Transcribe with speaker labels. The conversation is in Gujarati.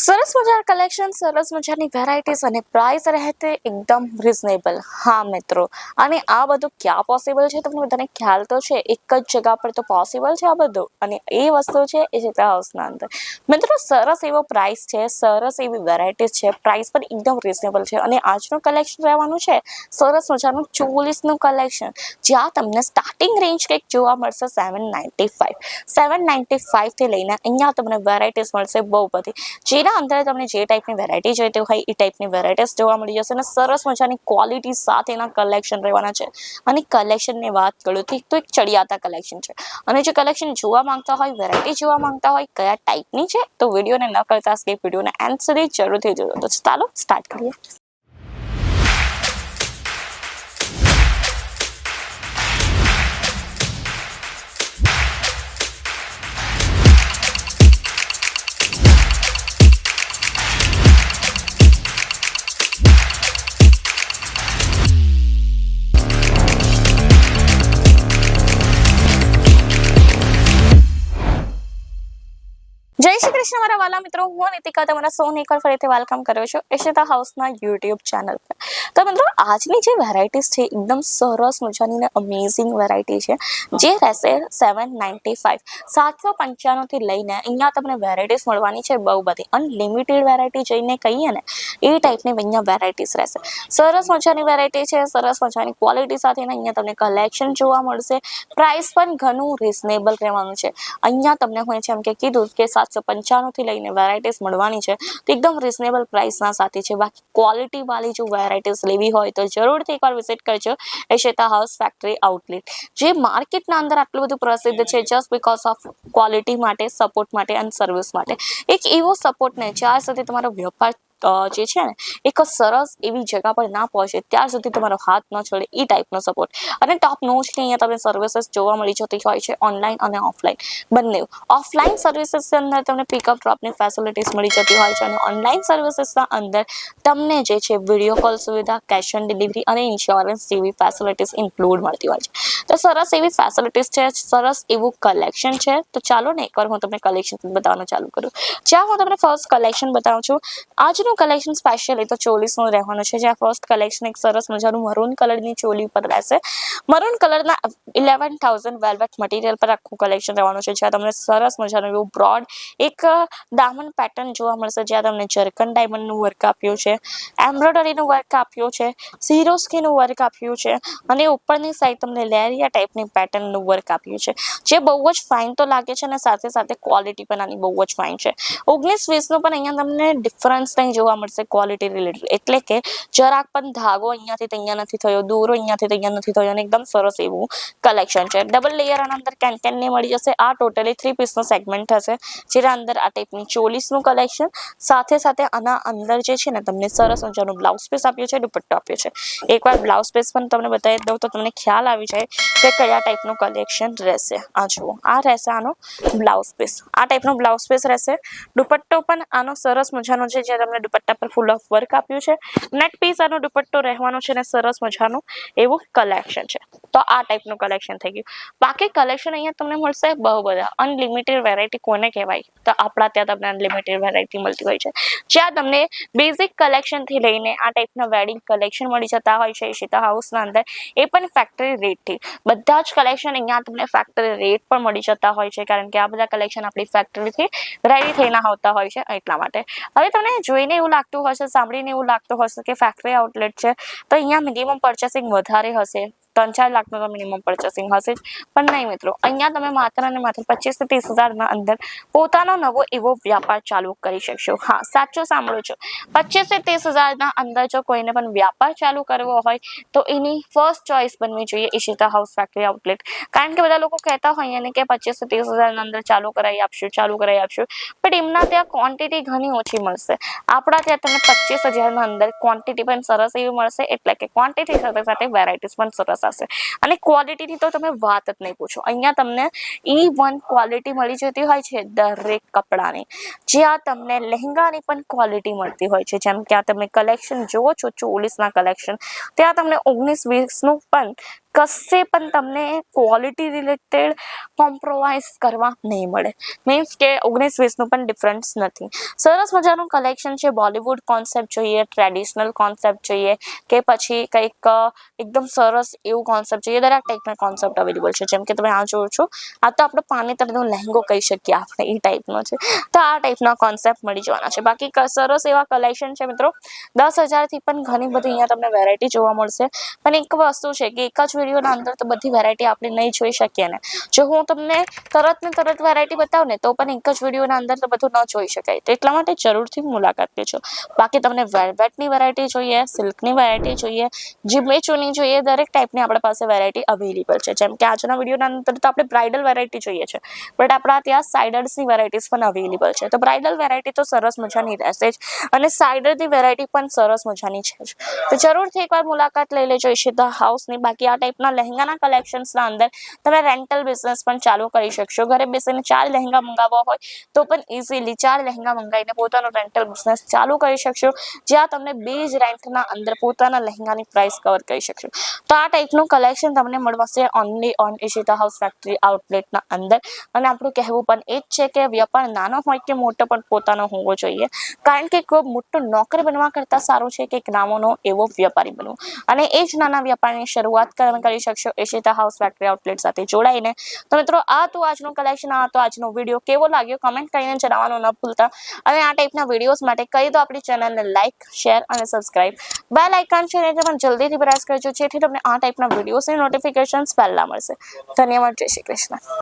Speaker 1: સરસ મજાના કલેક્શન, સરસ મજાની વેરાયટીઝ અને પ્રાઇસ રહેતે એકદમ રિઝનેબલ. હા મિત્રો, અને આ બધું ક્યાં પોસિબલ છે તમને બધાને ખ્યાલ તો છે. એક જ જગા પર તો પોસિબલ છે આ બધું, અને એ વસ્તુ છે એ ચિત્રા હાઉસના અંદર. મિત્રો સરસ એવો પ્રાઇસ છે, સરસ એવી વેરાયટીઝ છે, પ્રાઇસ પણ એકદમ રિઝનેબલ છે. અને આજનું કલેક્શન રહેવાનું છે સરસ મજાનું 44નું કલેક્શન, જ્યાં તમને સ્ટાર્ટિંગ રેન્જ કંઈક જોવા મળશે 795 થી લઈને અહીંયા તમને વેરાયટીઝ મળશે બહુ બધી, જેના અંદર તમને જે ટાઈપની વેરાયટી જોઈતી હોય એ ટાઈપની વેરાયટીઝ જોવા મળી જશે. અને સરસ મજાની ક્વોલિટી સાથેના કલેક્શન રહેવાના છે. અને કલેક્શનની વાત કરું તો એક ચડિયાતા કલેક્શન છે. અને જે કલેક્શન જોવા માંગતા હોય, વેરાયટી જોવા માંગતા હોય કયા ટાઈપની છે, તો વિડીયોને ન કરતા સ્કીપ વિડીયોને એન્ડ સુધી જરૂરથી જોજો. તો ચાલો સ્ટાર્ટ કરીએ. જય શ્રી કૃષ્ણ મારા વાલા મિત્રો, હું નીતિકા તમારા સૌને એકવાર ફરીથી વેલકમ કરું છું ઈશિતા હાઉસના યુટ્યુબ ચેનલ પર. તો મિત્રો આજની જે વેરાયટીઝ છે એકદમ સરસ મજાની ને અમેઝિંગ વેરાયટી છે, જે રહેશે 795 થી લઈને અહીંયા તમને વેરાયટીઝ મળવાની છે બહુ બધી. અનલિમિટેડ વેરાયટી જઈને કહીએ ને એ ટાઈપની અહીંયા વેરાયટીઝ રહેશે. સરસ મજાની વેરાયટી છે, સરસ મજાની ક્વોલિટી સાથે અહીંયા તમને કલેક્શન જોવા મળશે. પ્રાઇસ પણ ઘણું રિઝનેબલ રહેવાનું છે. અહીંયા તમને હોય છે એમ કે કીધું કે 795 થી લઈને વેરાયટીઝ મળવાની છે, તો એકદમ રિઝનેબલ પ્રાઇસના સાથે છે. બાકી ક્વોલિટી વાળી જો વેરાયટીઝ લેવી હોય તો જરૂરથી એકવાર વિઝિટ કરજો ઈશિતા હાઉસ ફેક્ટરી આઉટલેટ, જે માર્કેટના અંદર આટલું બધું પ્રસિદ્ધ છે જસ્ટ બીકોઝ ઓફ ક્વોલિટી માટે, સપોર્ટ માટે અને સર્વિસ માટે. એક એવો સપોર્ટ ને જ્યાં સુધી તમારો વેપાર જે છે ને એક સરસ એવી જગા પર ના પહોંચે ત્યાં સુધી તમારો હાથ ન છોડે એ ટાઈપનો સપોર્ટ. અને ટોપ નોચની અહીંયા તમને સર્વિસીસ જોવા મળી જતી હોય છે, ઓનલાઈન અને ઓફલાઈન બંને. ઓફલાઈન સર્વિસીસની અંદર તમને પિકઅપ ડ્રોપની ફેસિલિટીઝ મળી જતી હોય છે, અને ઓનલાઈન સર્વિસીસના અંદર તમને જે છે વિડીયો કોલ સુવિધા, કેશ ઓન ડિલિવરી અને ઇન્સ્યોરન્સ જેવી ફેસિલિટીઝ ઇન્ક્લુડ મળતી હોય છે. તો સરસ એવી ફેસિલિટીઝ છે, સરસ એવું કલેક્શન છે. તો ચાલો ને એકવાર હું તમને કલેક્શન બતાવવાનું ચાલુ કરું. જ્યાં હું તમને ફર્સ્ટ કલેક્શન બતાવું છું. આજનું કલેક્શન સ્પેશિયલી તો 44નું રહેવાનું છે, જ્યાં ફર્સ્ટ કલેક્શન એક સરસ મજાનું મરૂન કલરની ચોલી પર રહેશે. મરૂન કલરના 11,000 વેલ્વેટ મટીરિયલ પર આખું કલેક્શન રહેવાનું છે, જ્યાં તમને સરસ મજાનું એવું બ્રોડ એક દામન પેટર્ન જોવા મળશે, જ્યાં તમને જર્કન ડાયમંડનું વર્ક આપ્યું છે, એમ્બ્રોઇડરીનું વર્ક આપ્યું છે, સિરોસ્કીનું વર્ક આપ્યું છે, અને ઉપરની સાઈડ તમને લેરિયા ટાઈપની પેટર્નનું વર્ક આપ્યું છે, જે બહુ જ ફાઇન તો લાગે છે. અને સાથે સાથે ક્વોલિટી પણ આની બહુ જ ફાઇન છે. 19-20નું પણ અહીંયા તમને ડિફરન્સ નહીં જોવા મળશે ક્વોલિટી રિલેટેડ. એટલે કે જરાક પણ ધાગો અહીંયાથી અહીંયા નથી થયો, દોરો અહીંયાથી અહીંયા નથી થયો, અને એકદમ સરસ એવું કલેક્શન છે. ડબલ લેયરના અંદર કેનકેનની મળી જશે. આ ટોટલી 3 પીસનો સેગમેન્ટ હશે, જેના અંદર આ ટાઈપની 44નું કલેક્શન. સાથે સાથે આના અંદર જે છે ને તમને સરસ મજાનું બ્લાઉઝ પીસ આપ્યું છે, દુપટ્ટો આપ્યો છે. એકવાર બ્લાઉઝ પીસ પણ તમને બતાવી દઉં તો તમને ખ્યાલ આવી જાય કે કયા ટાઈપનું કલેક્શન રહેશે. આ જુઓ, આ રહેશે આનો બ્લાઉઝ પીસ. આ ટાઈપનો બ્લાઉઝ પીસ રહેશે. દુપટ્ટો પણ આનો સરસ મજાનો છે, જે તમને દુપટ્ટા પર ફૂલ ઓફ વર્ક આપ્યું છે. નેટ પીસ આનો દુપટ્ટો રહેવાનો છે, અને સરસ મજાનું એવું કલેક્શન છે. તો આ ટાઈપનું કલેક્શન થઈ ગયું. બાકી કલેક્શન અહીંયા તમને મળશે બહુ બધા. અનલિમિટેડ વેરાયટી કોને કહેવાય, તો આપણા ત્યાં તમને અનલિમિટેડ વેરાયટી મળતી હોય છે, જ્યાં તમને બેઝિક કલેક્શનથી લઈને આ ટાઈપના વેડિંગ કલેક્શન મળી જતા હોય છે ઈશિતા હાઉસના અંદર, એ પણ ફેક્ટરી રેટથી. બધા જ કલેક્શન અહીંયા તમને ફેક્ટરી રેટ પર મળી જતા હોય છે, કારણ કે આ બધા કલેક્શન આપણી ફેક્ટરીથી રેડી થઈને આવતા હોય છે, એટલા માટે. હવે તમને જોઈને એવું લાગતું હશે, સાંભળીને એવું લાગતું હશે કે ફેક્ટરી આઉટલેટ છે તો અહીંયા મિનિમમ પર્ચેસિંગ વધારે હશે, 3-4 લાખનું તો મિનિમમ પર્ચેસિંગ હશે જ. પણ નહીં મિત્રો, અહીંયા તમે માત્ર અને માત્ર 25 થી 30,000ના અંદર પોતાનો નવો એવો વ્યાપાર ચાલુ કરી શકશો. હા, સાચું સાંભળો છો, 25 થી 30,000ના અંદર જો કોઈને પણ વ્યાપાર ચાલુ કરવો હોય તો એની ફર્સ્ટ ચોઇસ બનવી જોઈએ ઈશિતા હાઉસ ફેક્ટરી આઉટલેટ. કારણ કે બધા લોકો કહેતા હોય ને કે 25 થી 30,000ના અંદર ચાલુ કરાવી આપશું, બટ એમના ત્યાં ક્વોન્ટિટી ઘણી ઓછી મળશે. આપણા ત્યાં તમને 25,000ના અંદર ક્વોન્ટિટી પણ સરસ એવી મળશે, એટલે કે ક્વોન્ટિટી સાથે સાથે વેરાયટીઝ પણ સરસ હશે. અને ક્વોલિટીની તો તમે વાત જ નહીં પૂછો. અહીંયા તમને E1 ક્વોલિટી મળી જતી હોય છે દરેક કપડાની, જ્યાં તમને લહેંગાની પણ ક્વોલિટી મળતી હોય છે. જેમ કે આ તમે કલેક્શન જુઓ છો 44ના કલેક્શન, ત્યાં તમને 19-20નું પણ કશે પણ તમને ક્વોલિટી રિલેટેડ કોમ્પ્રોમાઇઝ કરવા નહીં મળે. મીન્સ કે 19-20નું પણ ડિફરન્સ નથી. સરસ મજાનું કલેક્શન છે. બોલિવૂડ કોન્સેપ્ટ જોઈએ, ટ્રેડિશનલ કોન્સેપ્ટ જોઈએ, કે પછી કંઈક એકદમ સરસ એવું કોન્સેપ્ટ જોઈએ, દરેક ટાઈપના કોન્સેપ્ટ અવેલેબલ છે. જેમ કે તમે આ જોવો છો, આ તો આપણે પાનેતરનો લહેંગો કહી શકીએ આપણે, એ ટાઈપનો છે. તો આ ટાઈપના કોન્સેપ્ટ મળી જવાના છે. બાકી સરસ એવા કલેક્શન છે મિત્રો. 10,000થી પણ ઘણી બધી અહીંયા તમને વેરાયટી જોવા મળશે. પણ એક વસ્તુ છે કે એક જ વિડીયોના અંદર તો બધી વેરાયટી આપણે નહીં જોઈ શકીએ ને. જો હું તમને તરત વેરાયટી બતાવું ને તો પણ એક જ વિડીયોના અંદર તો બધું ન જોઈ શકાય. તો એટલા માટે જરૂરથી મુલાકાત લેજો. બાકી તમને વેલ્વેટની વેરાયટી જોઈએ, સિલ્કની વેરાયટી જોઈએ, જીમેચોની જોઈએ, દરેક ટાઈપની આપણા પાસે વેરાયટી અવેલેબલ છે. જેમ કે આજના વિડીયોના અંદર તો આપણે બ્રાઇડલ વેરાયટી જોઈએ છે, બટ આપણા ત્યાં સાઇડર્સની વેરાયટીઝ પણ અવેલેબલ છે. તો બ્રાઇડલ વેરાયટી તો સરસ મજાની રહેશે જ, અને સાઇડરની વેરાયટી પણ સરસ મજાની છે જ. તો જરૂરથી એકવાર મુલાકાત લઈ લેજો ઈશિતા હાઉસની. બાકી આ ટાઈપના લહેંગાના કલેક્શન્સના અંદર તમે રેન્ટલ બિઝનેસ પણ ચાલુ કરી શકશો. ઘરે બેસીને 4 લહેંગા મંગાવવા હોય તો પણ ઇઝીલી 4 લહેંગા મંગાવીને પોતાનો રેન્ટલ બિઝનેસ ચાલુ કરી શકશો, જ્યાં તમને 2 જ રેન્ટના અંદર પોતાના લહેંગાની પ્રાઇસ કવર કરી શકશો. તો આ ટાઈપનું કલેક્શન તમને મળશે only on Ishita house factory આઉટલેટના અંદર. અને આપણું કહેવું પણ એ જ છે કે વ્યાપાર નાનો હોય કે મોટો પણ પોતાનો હોવો જોઈએ. કારણ કે કોઈ મોટો નોકર બનવા કરતાં સારું છે કે એક નામોનો એવો વેપારી બનવું. અને એ જ નાના વ્યાપારની શરૂઆત તમે કરી શકશો ઈશિતા હાઉસ ફેક્ટરી આઉટલેટ સાથે જોડાઈને. તો મિત્રો આ તો આજનું કલેક્શન, આ તો આજનો વિડીયો કેવો લાગ્યો કમેન્ટ કરીને જણાવવાનું ન ભૂલતા. અને આ ટાઈપના વિડીયોઝ માટે કહી દો આપણી ચેનલને લાઇક, શેર અને સબસ્ક્રાઇબ. બેલ આઇકન છે એને પણ જલ્દીથી પ્રેસ કરજો, જેથી તમને આ ટાઈપના વિડીયોઝની નોટિફિકેશન્સ પહેલા મળશે. ધન્યવાદ. જય શ્રી કૃષ્ણ.